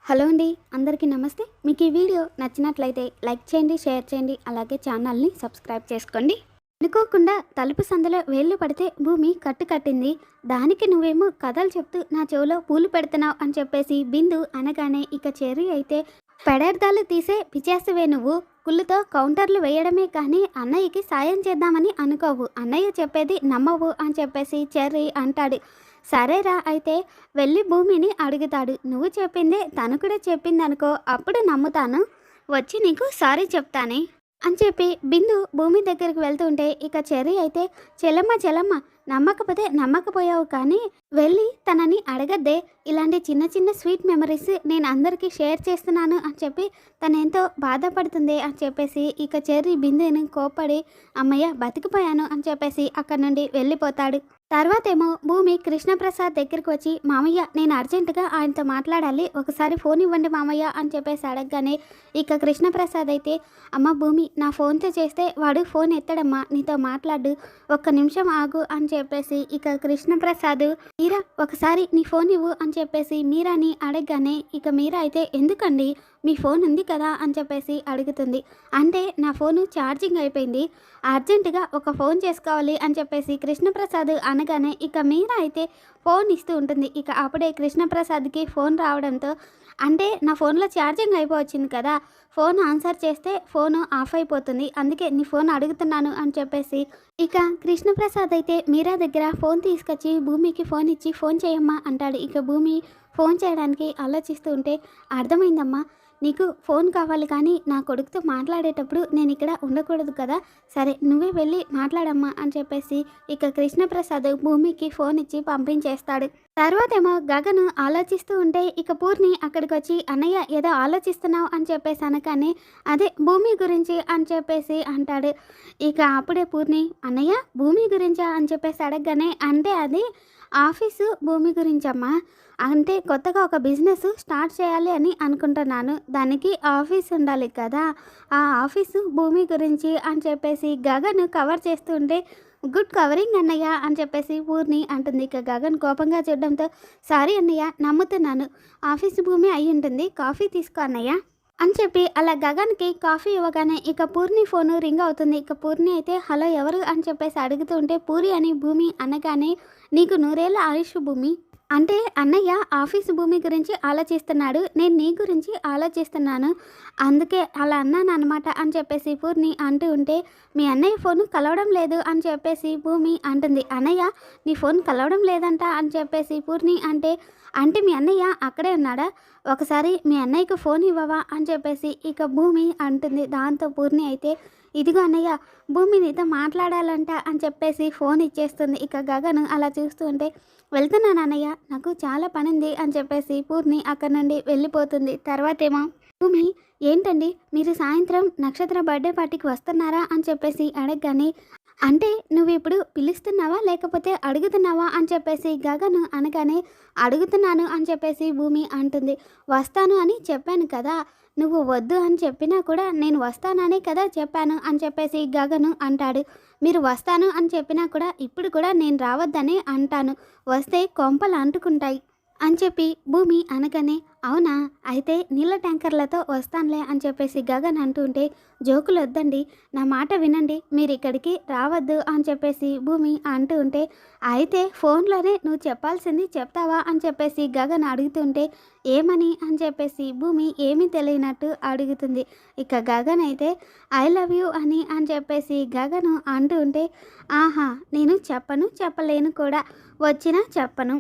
Hello అండి, అందరికీ నమస్తే. మీకు ఈ వీడియో నచ్చినట్లయితే లైక్ చేయండి, షేర్ చేయండి, అలాగే ఛానల్ని సబ్స్క్రైబ్ చేసుకోండి. అనుకోకుండా తలుపు సందులో వేళ్ళు పడితే భూమి కట్టింది. దానికి నువ్వేమో కథలు చెప్తూ నా చెవిలో పూలు పెడుతున్నావు అని చెప్పేసి బిందు అనగానే ఇక చెర్రీ అయితే పెడార్థాలు తీసే పిచేస్తవే నువ్వు, కుళ్ళుతో కౌంటర్లు వేయడమే కానీ అన్నయ్యకి సాయం చేద్దామని అనుకోవు, అన్నయ్య చెప్పేది నమ్మవు అని చెప్పేసి చెర్రీ అంటాడు. సరేరా అయితే వెళ్ళి భూమిని అడుగుతాడు. నువ్వు చెప్పిందే తను కూడా చెప్పిందనుకో, అప్పుడు నమ్ముతాను, వచ్చి నీకు సారీ చెప్తానే అని చెప్పి బిందు భూమి దగ్గరికి వెళ్తుంటే ఇక చెర్రీ అయితే చెల్లమ్మ నమ్మకపోతే నమ్మకపోయావు కానీ వెళ్ళి తనని అడగద్దే, ఇలాంటి చిన్న చిన్న స్వీట్ మెమరీస్ నేను అందరికీ షేర్ చేస్తున్నాను అని చెప్పి తను ఎంతో బాధపడుతుంది అని చెప్పేసి ఇక చెర్రీ బిందుని కోప్పడి అమ్మయ్య బతికిపోయాను అని చెప్పేసి అక్కడి నుండి వెళ్ళిపోతాడు. తర్వాతేమో భూమి కృష్ణప్రసాద్ దగ్గరికి వచ్చి మామయ్య నేను అర్జెంటుగా ఆయనతో మాట్లాడాలి, ఒకసారి ఫోన్ ఇవ్వండి మామయ్య అని చెప్పేసి అడగగానే ఇక కృష్ణప్రసాద్ అయితే అమ్మ భూమి నా ఫోన్తో చేస్తే వాడు ఫోన్ ఎత్తడమ్మా, నీతో మాట్లాడు, ఒక్క నిమిషం ఆగు అని చెప్పేసి ఇక కృష్ణప్రసాద్ మీరా ఒకసారి నీ ఫోన్ ఇవ్వు అని చెప్పేసి మీరాని అడగగానే ఇక మీరా అయితే ఎందుకండి మీ ఫోన్ ఉంది కదా అని చెప్పేసి అడుగుతుంది. అంటే నా ఫోను ఛార్జింగ్ అయిపోయింది, అర్జెంటుగా ఒక ఫోన్ చేసుకోవాలి అని చెప్పేసి కృష్ణప్రసాద్ అనగానే ఇక మీరా అయితే ఫోన్ ఇస్తూ ఉంటుంది. ఇక అప్పుడే కృష్ణప్రసాద్కి ఫోన్ రావడంతో అంటే నా ఫోన్లో ఛార్జింగ్ అయిపోవచ్చింది కదా, ఫోన్ ఆన్సర్ చేస్తే ఫోను ఆఫ్ అయిపోతుంది, అందుకే నీ ఫోన్ అడుగుతున్నాను అని చెప్పేసి ఇక కృష్ణప్రసాద్ అయితే మీరా దగ్గర ఫోన్ తీసుకొచ్చి భూమికి ఫోన్ ఇచ్చి ఫోన్ చేయమ్మా అంటాడు. ఇక భూమి ఫోన్ చేయడానికి ఆలోచిస్తూ ఉంటే అర్థమైందమ్మా, నీకు ఫోన్ కావాలి కానీ నా కొడుకుతో మాట్లాడేటప్పుడు నేను ఇక్కడ ఉండకూడదు కదా, సరే నువ్వే వెళ్ళి మాట్లాడమ్మా అని చెప్పేసి ఇక కృష్ణప్రసాద్ భూమికి ఫోన్ ఇచ్చి పంపించేస్తాడు. తర్వాతేమో గగను ఆలోచిస్తూ ఉంటే ఇక పూర్ణి అక్కడికి వచ్చి అన్నయ్య ఏదో ఆలోచిస్తున్నావు అని చెప్పేసి అనగానే అదే భూమి గురించి అని చెప్పేసి అంటాడు. ఇక అప్పుడే పూర్ణి అన్నయ్య భూమి గురించా అని చెప్పేసి అడగగానే అంటే అది ఆఫీసు భూమి గురించమ్మా, అంటే కొత్తగా ఒక బిజినెస్ స్టార్ట్ చేయాలి అని అనుకుంటున్నాను, దానికి ఆఫీస్ ఉండాలి కదా, ఆ ఆఫీసు భూమి గురించి అని చెప్పేసి గగన్ కవర్ చేస్తుంటే గుడ్ కవరింగ్ అన్నయ్య అని చెప్పేసి పూర్ణి అంటుంది. ఇక గగన్ కోపంగా చూడడంతో సారీ అన్నయ్య నమ్ముతున్నాను, ఆఫీసు భూమి అయి ఉంటుంది, కాఫీ తీసుకో అన్నయ్య అని చెప్పి అలా గగన్కి కాఫీ ఇవ్వగానే ఇక పూర్ణి ఫోను రింగ్ అవుతుంది. ఇక పూర్ణి అయితే హలో ఎవరు అని చెప్పేసి అడుగుతూ ఉంటే పూరి అని భూమి అనగానే నీకు 100 ఏళ్ళ ఆయుష్ భూమి, అంటే అన్నయ్య ఆఫీసు భూమి గురించి ఆలోచిస్తున్నాడు, నేను నీ గురించి ఆలోచిస్తున్నాను, అందుకే అలా అన్నాను అనమాట అని చెప్పేసి పూర్ణి అంటూ ఉంటే మీ అన్నయ్య ఫోను కలవడం లేదు అని చెప్పేసి భూమి అంటుంది. అన్నయ్య నీ ఫోన్ కలవడం లేదంట అని చెప్పేసి పూర్ణి అంటే మీ అన్నయ్య అక్కడే ఉన్నాడా, ఒకసారి మీ అన్నయ్యకు ఫోన్ ఇవ్వవా అని చెప్పేసి ఇక భూమి అంటుంది. దాంతో పూర్ణి అయితే ఇదిగో అన్నయ్య భూమి నీతో మాట్లాడాలంట అని చెప్పేసి ఫోన్ ఇచ్చేస్తుంది. ఇక గగన్ అలా చూస్తూ ఉంటే వెళ్తున్నాను అన్నయ్య నాకు చాలా పనింది అని చెప్పేసి పూర్ణి అక్కడి నుండి వెళ్ళిపోతుంది. తర్వాతేమో భూమి ఏంటండి మీరు సాయంత్రం నక్షత్ర బర్త్డే పార్టీకి వస్తున్నారా అని చెప్పేసి అడగగానే అంటే నువ్వు ఇప్పుడు పిలుస్తున్నావా లేకపోతే అడుగుతున్నావా అని చెప్పేసి గగను అనగానే అడుగుతున్నాను అని చెప్పేసి భూమి అంటుంది. వస్తాను అని చెప్పాను కదా, నువ్వు వద్దు అని చెప్పినా కూడా నేను వస్తాననే కదా చెప్పాను అని చెప్పేసి గగను అంటాడు. మీరు వస్తాను అని చెప్పినా కూడా ఇప్పుడు కూడా నేను రావద్దని అంటాను, వస్తే కొంపలు అంటుకుంటాయి అని చెప్పి భూమి అనగానే అవునా అయితే నీళ్ళ ట్యాంకర్లతో వస్తానులే అని చెప్పేసి గగన్ అంటుంటే జోకులు వద్దండి నా మాట వినండి, మీరు ఇక్కడికి రావద్దు అని చెప్పేసి భూమి అంటూ ఉంటే అయితే ఫోన్లోనే నువ్వు చెప్పాల్సింది చెప్తావా అని చెప్పేసి గగన్ అడుగుతుంటే ఏమని అని చెప్పేసి భూమి ఏమీ తెలియనట్టు అడుగుతుంది. ఇక గగన్ అయితే ఐ లవ్ యూ అని చెప్పేసి గగను అంటూ ఉంటే ఆహా నేను చెప్పలేను కూడా, వచ్చినా చెప్పను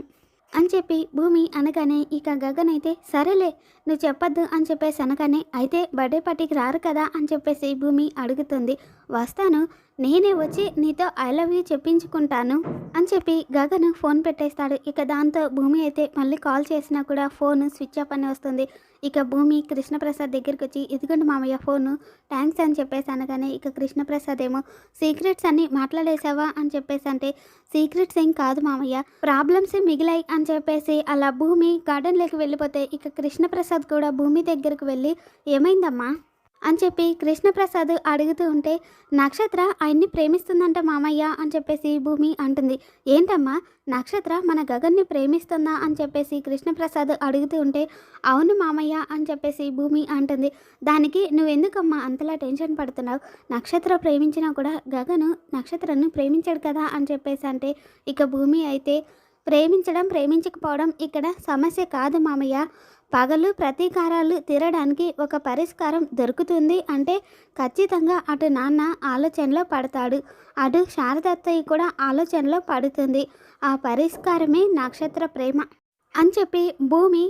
అని చెప్పి భూమి అనగానే ఇక గగన్ అయితే సరేలే నువ్వు చెప్పొద్దు అని చెప్పేసి అనగానే అయితే బర్త్డే పార్టీకి రారు కదా అని చెప్పేసి భూమి అడుగుతుంది. వస్తాను, నేనే వచ్చి నీతో ఐ లవ్ యూ చెప్పించుకుంటాను అని చెప్పి గగన్ ఫోన్ పెట్టేస్తాడు. ఇక దాంతో భూమి అయితే మళ్ళీ కాల్ చేసినా కూడా ఫోన్ స్విచ్ ఆఫ్ అని వస్తుంది. ఇక భూమి కృష్ణప్రసాద్ దగ్గరికి వచ్చి ఇదిగోండి మామయ్య ఫోను, థ్యాంక్స్ అని చెప్పేసి అనగానే ఇక కృష్ణప్రసాద్ ఏమో సీక్రెట్స్ అన్నీ మాట్లాడేసావా అని చెప్పేసి అంటే సీక్రెట్స్ ఏం కాదు మామయ్య, ప్రాబ్లమ్స్ మిగిలాయి అని చెప్పేసి అలా భూమి గార్డెన్లోకి వెళ్ళిపోతే ఇక కృష్ణప్రసాద్ కూడా భూమి దగ్గరకు వెళ్ళి ఏమైందమ్మా అని చెప్పి కృష్ణప్రసాద్ అడుగుతూ ఉంటే, నక్షత్ర ఆయన్ని ప్రేమిస్తుందంట మామయ్య అని చెప్పేసి భూమి అంటుంది. ఏంటమ్మా, నక్షత్ర మన గగన్ని ప్రేమిస్తుందా అని చెప్పేసి కృష్ణప్రసాద్ అడుగుతూ ఉంటే, అవును మామయ్య అని చెప్పేసి భూమి అంటుంది. దానికి నువ్వెందుకమ్మా అంతలా టెన్షన్ పడుతున్నావు? నక్షత్ర ప్రేమించినా కూడా గగను నక్షత్రను ప్రేమించాడు కదా అని చెప్పేసి అంటే, ఇక భూమి అయితే ప్రేమించడం ప్రేమించకపోవడం ఇక్కడ సమస్య కాదు మామయ్య. పగలు ప్రతీకారాలు తీరడానికి ఒక పరిష్కారం దొరుకుతుంది అంటే ఖచ్చితంగా అటు నాన్న ఆలోచనలో పడతాడు, అటు శారదత్తయ్య కూడా ఆలోచనలో పడుతుంది. ఆ పరిష్కారమే నక్షత్ర ప్రేమ అని చెప్పి భూమి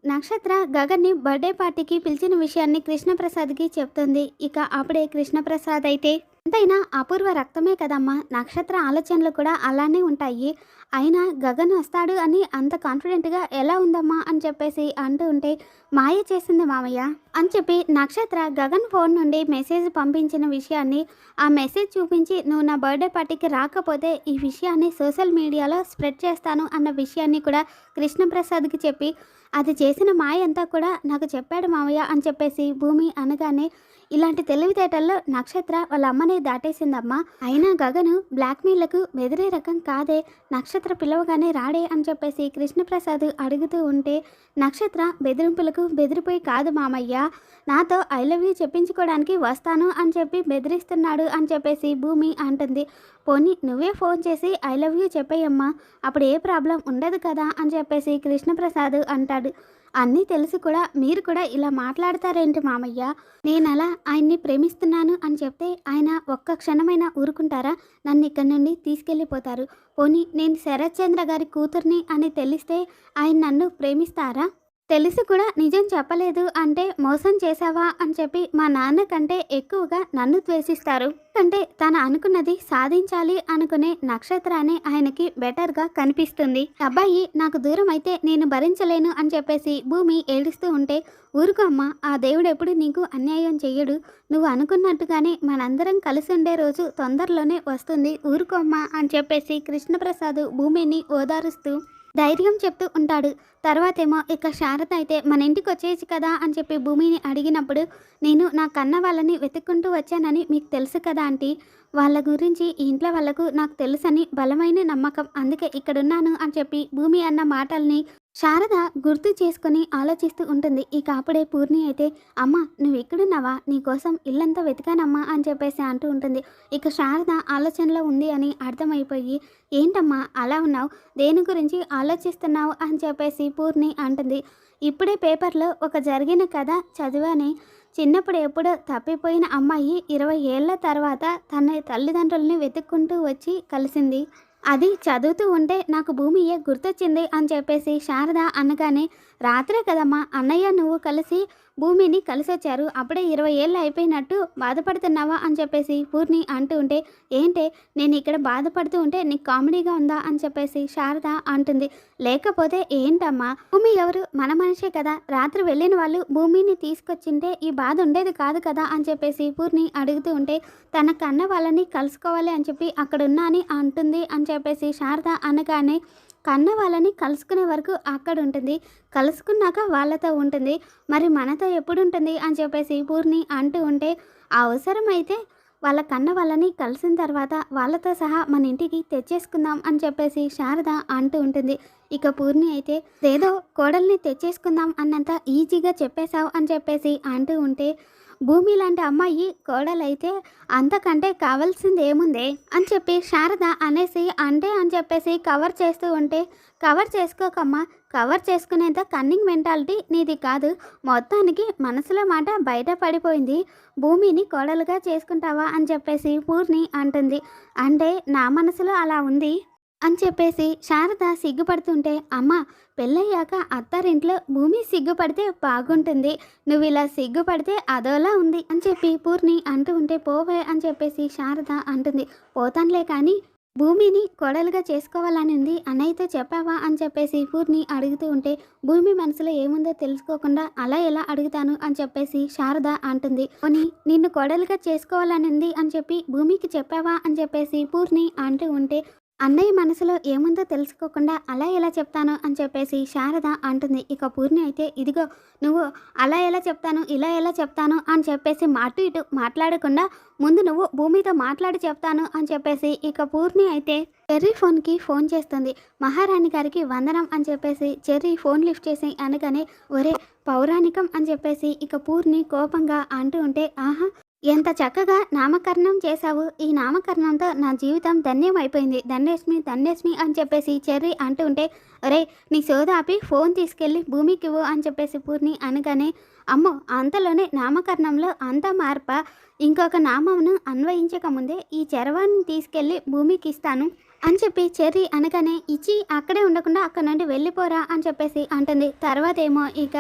నక్షత్ర గగన్ని బర్త్డే పార్టీకి పిలిచిన విషయాన్ని కృష్ణప్రసాద్కి చెప్తుంది. ఇక అప్పుడే కృష్ణప్రసాద్ అయితే, ఎంతైనా అపూర్వ రక్తమే కదమ్మా, నక్షత్ర ఆలోచనలు కూడా అలానే ఉంటాయి. అయినా గగన్ వస్తాడు అని అంత కాన్ఫిడెంట్గా ఎలా ఉందమ్మా అని చెప్పేసి అంటూ ఉంటే, మాయ చేసింది మామయ్య అని చెప్పి నక్షత్ర గగన్ ఫోన్ నుండి మెసేజ్ పంపించిన విషయాన్ని ఆ మెసేజ్ చూపించి, నువ్వు నా బర్త్డే పార్టీకి రాకపోతే ఈ విషయాన్ని సోషల్ మీడియాలో స్ప్రెడ్ చేస్తాను అన్న విషయాన్ని కూడా కృష్ణప్రసాద్కి చెప్పి, అది చేసిన మాయ అంతా కూడా నాకు చెప్పాడు మామయ్య అని చెప్పేసి భూమి అనగానే, ఇలాంటి తెలివితేటల్లో నక్షత్ర వాళ్ళ అమ్మని దాటేసిందమ్మా. అయినా గగను బ్లాక్మెయిల్లకు బెదిరే రకం కాదే, నక్షత్ర పిలవగానే రాడే అని చెప్పేసి కృష్ణప్రసాద్ అడుగుతూ ఉంటే, నక్షత్ర బెదిరింపులకు బెదిరిపోయి కాదు మామయ్య, నాతో ఐ లవ్ యూ చెప్పించుకోవడానికి వస్తాను అని చెప్పి బెదిరిస్తున్నాడు అని చెప్పేసి భూమి అంటుంది. పోనీ నువ్వే ఫోన్ చేసి ఐ లవ్ యూ చెప్పేయమ్మా, అప్పుడు ఏ ప్రాబ్లం ఉండదు కదా అని చెప్పేసి కృష్ణప్రసాద్ అంటాడు. అన్నీ తెలిసి కూడా మీరు కూడా ఇలా మాట్లాడతారేంటి మామయ్య? నేనలా ఆయన్ని ప్రేమిస్తున్నాను అని చెప్తే ఆయన ఒక్క క్షణమైనా ఊరుకుంటారా? నన్ను ఇక్కడి నుండి తీసుకెళ్ళిపోతారు. పోనీ నేను శరత్ చంద్ర గారి కూతుర్ని అని తెలిస్తే ఆయన నన్ను ప్రేమిస్తారా? తెలిసి కూడా నిజం చెప్పలేదు అంటే మోసం చేశావా అని చెప్పి మా నాన్న కంటే ఎక్కువగా నన్ను ద్వేషిస్తారు. అంటే తను అనుకున్నది సాధించాలి అనుకునే నక్షత్రాన్ని ఆయనకి బెటర్గా కనిపిస్తుంది. అబ్బాయి నాకు దూరం అయితే నేను భరించలేను అని చెప్పేసి భూమి ఏడుస్తూ ఉంటే, ఊరుకో అమ్మ, ఆ దేవుడు ఎప్పుడు నీకు అన్యాయం చెయ్యడు. నువ్వు అనుకున్నట్టుగానే మనందరం కలిసి ఉండే రోజు తొందరలోనే వస్తుంది, ఊరుకో అమ్మ అని చెప్పేసి కృష్ణప్రసాద్ భూమిని ఓదారుస్తూ ధైర్యం చెప్తూ ఉంటాడు. తర్వాతేమో ఇక శారద అయితే మన ఇంటికి వచ్చేసి కదా అని చెప్పి భూమిని అడిగినప్పుడు, నేను నా కన్న వాళ్ళని వెతుక్కుంటూ వచ్చానని మీకు తెలుసు కదా ఆంటీ, వాళ్ళ గురించి ఈ ఇంట్లో వాళ్ళకు నాకు తెలుసని బలమైన నమ్మకం, అందుకే ఇక్కడున్నాను అని చెప్పి భూమి అన్న మాటల్ని శారద గుర్తు చేసుకుని ఆలోచిస్తూ ఉంటుంది. ఇక అప్పుడే పూర్ణి అయితే, అమ్మ నువ్వు ఎక్కడున్నావా, నీకోసం ఇల్లంతా వెతికానమ్మా అని చెప్పేసి అంటూ ఉంటుంది. ఇక శారద ఆలోచనలో ఉంది అని అర్థమైపోయి, ఏంటమ్మా అలా ఉన్నావు, దేని గురించి ఆలోచిస్తున్నావు అని చెప్పేసి పూర్ణి అంటుంది. ఇప్పుడే పేపర్లో ఒక జరిగిన కథ చదివానే, చిన్నప్పుడు ఎప్పుడో తప్పిపోయిన అమ్మాయి 20 ఏళ్ల తర్వాత తన తల్లిదండ్రుల్ని వెతుక్కుంటూ వచ్చి కలిసింది. అది చదువుతూ ఉంటే నాకు భూమియే గుర్తొచ్చింది అని చెప్పేసి శారద అనగానే, రాత్రే కదమ్మా అన్నయ్య నువ్వు కలిసి భూమిని కలిసొచ్చారు, అప్పుడే 20 ఏళ్ళు అయిపోయినట్టు బాధపడుతున్నావా అని చెప్పేసి పూర్ణి అంటూ ఉంటే, ఏంటే నేను ఇక్కడ బాధపడుతూ ఉంటే నీకు కామెడీగా ఉందా అని చెప్పేసి శారద అంటుంది. లేకపోతే ఏంటమ్మా, భూమి ఎవరు, మన మనిషే కదా, రాత్రి వెళ్ళిన వాళ్ళు భూమిని తీసుకొచ్చింటే ఈ బాధ ఉండేది కాదు కదా అని చెప్పేసి పూర్ణి అడుగుతూ ఉంటే, తన కన్న వాళ్ళని కలుసుకోవాలి అని చెప్పి అక్కడున్నా అని అంటుంది అని చెప్పేసి శారద అనగానే, కన్న వాళ్ళని కలుసుకునే వరకు అక్కడ ఉంటుంది, కలుసుకున్నాక వాళ్ళతో ఉంటుంది, మరి మనతో ఎప్పుడు ఉంటుంది అని చెప్పేసి పూర్ణి అంటూ ఉంటే, అవసరమైతే వాళ్ళ కన్న వాళ్ళని కలిసిన తర్వాత వాళ్ళతో సహా మన ఇంటికి తెచ్చేసుకుందాం అని చెప్పేసి శారద అంటూ ఉంటుంది. ఇక పూర్ణి అయితే, ఏదో కోడల్ని తెచ్చేసుకుందాం అన్నంత ఈజీగా చెప్పేశావు అని చెప్పేసి అంటూ ఉంటే, భూమి లాంటి అమ్మాయి కోడలైతే అంతకంటే కావాల్సింది ఏముందే అని చెప్పి శారద అనేసి అంటే అని చెప్పేసి కవర్ చేస్తూ ఉంటే, కవర్ చేసుకోకమ్మా, కవర్ చేసుకునేంత కన్నింగ్ మెంటాలిటీ నీది కాదు, మొత్తానికి మనసులో మాట బయట పడిపోయింది, భూమిని కోడలుగా చేసుకుంటావా అని చెప్పేసి పూర్ణి అంటుంది. అంటే నా మనసులో అలా ఉంది అని చెప్పేసి శారద సిగ్గుపడుతుంటే, అమ్మ పెళ్ళయ్యాక అత్తారింట్లో భూమి సిగ్గుపడితే బాగుంటుంది, నువ్వు ఇలా సిగ్గుపడితే అదోలా ఉంది అని చెప్పి పూర్ణి అంటూ ఉంటే, పోవే అని చెప్పేసి శారద అంటుంది. పోతానులే కానీ భూమిని కోడలుగా చేసుకోవాలని ఉంది, అన్నయ్యతో చెప్పావా అని చెప్పేసి పూర్ణి అడుగుతూ ఉంటే, భూమి మనసులో ఏముందో తెలుసుకోకుండా అలా ఎలా అడుగుతాను అని చెప్పేసి శారద అంటుంది. పోనీ నిన్ను కోడలుగా చేసుకోవాలని ఉంది అని చెప్పి భూమికి చెప్పావా అని చెప్పేసి పూర్ణి అంటూ ఉంటే, అన్నయ్య మనసులో ఏముందో తెలుసుకోకుండా అలా ఎలా చెప్తాను అని చెప్పేసి శారద అంటుంది. ఇక పూర్ణి అయితే ఇదిగో నువ్వు అలా ఎలా చెప్తాను ఇలా ఎలా చెప్తాను అని చెప్పేసి అటు ఇటు మాట్లాడకుండా ముందు నువ్వు భూమితో మాట్లాడి చెప్తాను అని చెప్పేసి ఇక పూర్ణి అయితే చెర్రీ ఫోన్కి ఫోన్ చేస్తుంది. మహారాణి గారికి వందనం అని చెప్పేసి చెర్రీ ఫోన్ లిఫ్ట్ చేసి అనగానే ఒరే పౌరాణికం అని చెప్పేసి ఇక పూర్ణి కోపంగా అంటూ ఉంటే ఆహా ఎంత చక్కగా నామకరణం చేశావు, ఈ నామకరణంతో నా జీవితం ధన్యం అయిపోయింది, ధన్యస్మి ధన్యస్మి అని చెప్పేసి చెర్రీ అంటూ ఉంటే ఒరే నీ సోదాపి ఫోన్ తీసుకెళ్ళి భూమికి ఇవ్వు అని చెప్పేసి పూర్ణి అనగానే అమ్మో అంతలోనే నామకరణంలో అంత మార్ప, ఇంకొక నామమును అన్వయించకముందే ఈ చరవాణిని తీసుకెళ్ళి భూమికి ఇస్తాను అని చెప్పి చెర్రీ అనగానే ఇచ్చి అక్కడే ఉండకుండా అక్కడ నుండి వెళ్ళిపోరా అని చెప్పేసి అంటుంది. తర్వాత ఏమో ఇక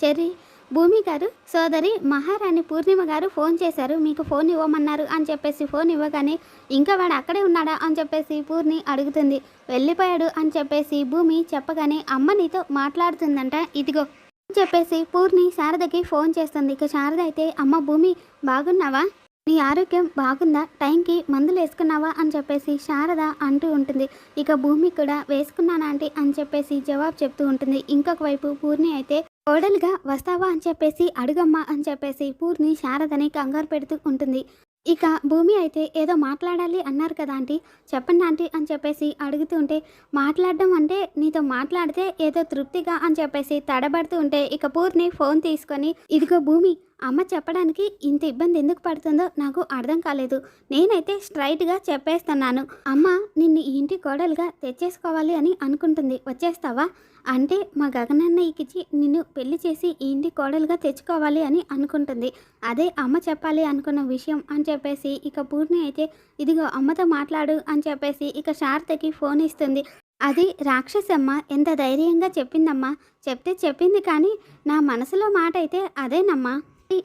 చెర్రీ భూమి గారు సోదరి మహారాణి పూర్ణిమ గారు ఫోన్ చేశారు, మీకు ఫోన్ ఇవ్వమన్నారు అని చెప్పేసి ఫోన్ ఇవ్వగానే ఇంకా వాడు అక్కడే ఉన్నాడా అని చెప్పేసి పూర్ణి అడుగుతుంది. వెళ్ళిపోయాడు అని చెప్పేసి భూమి చెప్పగానే అమ్మ నీతో మాట్లాడుతుందంట ఇదిగో అని చెప్పేసి పూర్ణి శారదకి ఫోన్ చేస్తుంది. ఇక శారద అయితే అమ్మ భూమి బాగున్నావా, నీ ఆరోగ్యం బాగుందా, టైంకి మందులు వేసుకున్నావా అని చెప్పేసి శారద అంటూ ఉంటుంది. ఇక భూమి కూడా వేసుకున్నానా ఆంటీ అని చెప్పేసి జవాబు చెప్తూ ఉంటుంది. ఇంకొక వైపు పూర్ణి అయితే కోడలుగా వస్తావా అని చెప్పేసి అడుగమ్మా అని చెప్పేసి పూర్ణి శారదని కంగారు పెడుతూ ఉంటుంది. ఇక భూమి అయితే ఏదో మాట్లాడాలి అన్నారు కదా ఆంటీ, చెప్పండి ఆంటీ అని చెప్పేసి అడుగుతూ ఉంటే మాట్లాడడం అంటే నీతో మాట్లాడితే ఏదో తృప్తిగా అని చెప్పేసి తడబడుతూ ఉంటే ఇక పూర్ణి ఫోన్ తీసుకొని ఇదిగో భూమి అమ్మ చెప్పడానికి ఇంత ఇబ్బంది ఎందుకు పడుతుందో నాకు అర్థం కాలేదు, నేనైతే స్ట్రైట్గా చెప్పేస్తున్నాను, అమ్మ నిన్ను ఈ ఇంటి కోడలుగా తెచ్చేసుకోవాలి అని అనుకుంటుంది, వచ్చేస్తావా అంటే మా గగనన్నయ్యకిచ్చి నిన్ను పెళ్లి చేసి ఈ ఇంటి కోడలుగా తెచ్చుకోవాలి అని అనుకుంటుంది, అదే అమ్మ చెప్పాలి అనుకున్న విషయం అని చెప్పేసి ఇక పూర్ణి అయితే ఇదిగో అమ్మతో మాట్లాడు అని చెప్పేసి ఇక శారదకి ఫోన్ ఇస్తుంది. అది రాక్షసమ్మ ఎంత ధైర్యంగా చెప్పిందమ్మా, చెప్తే చెప్పింది కానీ నా మనసులో మాట అయితే అదేనమ్మా,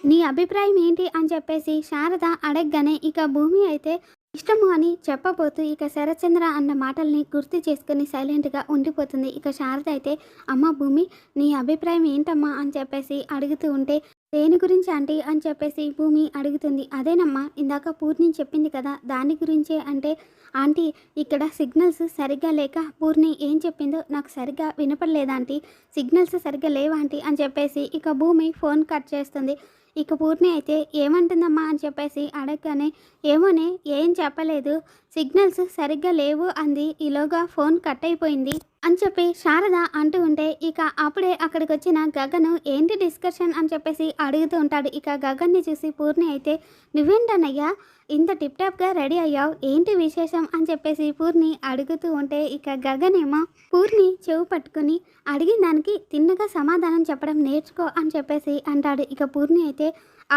నీ అభిప్రాయం ఏంటి అని చెప్పేసి శారద అడగగానే ఇక భూమి అయితే ఇష్టము అని చెప్పబోతూ ఇక శరచంద్ర అన్న మాటల్ని గుర్తు చేసుకుని సైలెంట్గా ఉండిపోతుంది. ఇక శారద అయితే అమ్మ భూమి నీ అభిప్రాయం ఏంటమ్మా అని చెప్పేసి అడుగుతూ ఉంటే దేని గురించి ఆంటీ అని చెప్పేసి భూమి అడుగుతుంది. అదేనమ్మా ఇందాక పూర్ణి చెప్పింది కదా దాని గురించే అంటే ఆంటీ ఇక్కడ సిగ్నల్స్ సరిగ్గా లేక పూర్ణి ఏం చెప్పిందో నాకు సరిగ్గా వినపడలేదు ఆంటీ, సిగ్నల్స్ సరిగ్గా లేవా ఆంటీ అని చెప్పేసి ఇక భూమి ఫోన్ కట్ చేస్తుంది. ఇక పూర్ణి అయితే ఏమంటుందమ్మా అని చెప్పేసి అడగగానే ఏమోనే ఏం చెప్పలేదు, సిగ్నల్స్ సరిగ్గా లేవు అంది, ఈలోగా ఫోన్ కట్ అయిపోయింది అని చెప్పి శారద అంటూ ఉంటే ఇక అప్పుడే అక్కడికి వచ్చిన గగను ఏంటి డిస్కషన్ అని చెప్పేసి అడుగుతూ ఉంటాడు. ఇక గగన్ని చూసి పూర్ణి అయితే నువ్వేంటన్నయ్యా ఇంత టిప్ టాప్గా రెడీ అయ్యావు, ఏంటి విశేషం అని చెప్పేసి పూర్ణి అడుగుతూ ఉంటే ఇక గగనేమో పూర్ణి చెవు పట్టుకుని అడిగిన దానికి తిన్నగా సమాధానం చెప్పడం నేర్చుకో అని చెప్పేసి అంటాడు. ఇక పూర్ణి అయితే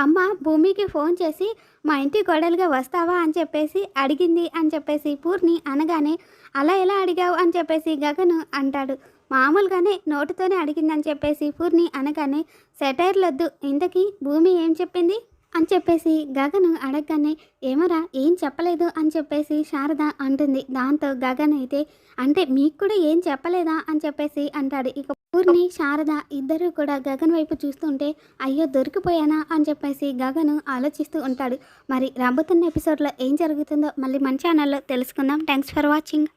అమ్మ భూమికి ఫోన్ చేసి మా ఇంటి కోడలుగా వస్తావా అని చెప్పేసి అడిగింది అని చెప్పేసి పూర్ణి అనగానే అలా ఎలా అడిగావు అని చెప్పేసి గగను అంటాడు. మామూలుగానే నోటితోనే అడిగిందని చెప్పేసి పూర్ణి అనగానే సెటైర్లొద్దు, ఇంతకీ భూమి ఏం చెప్పింది అని చెప్పేసి గగను అడగగానే ఏమరా ఏం చెప్పలేదు అని చెప్పేసి శారద అంటుంది. దాంతో గగన్ అయితే అంటే మీకు కూడా ఏం చెప్పలేదా అని చెప్పేసి అంటాడు. ఇక పూర్ణి శారద ఇద్దరు కూడా గగన్ వైపు చూస్తుంటే అయ్యో దొరికిపోయానా అని చెప్పేసి గగను ఆలోచిస్తూ ఉంటాడు. మరి రాబోతున్న ఎపిసోడ్లో ఏం జరుగుతుందో మళ్ళీ మన ఛానల్లో తెలుసుకుందాం. Thanks for watching.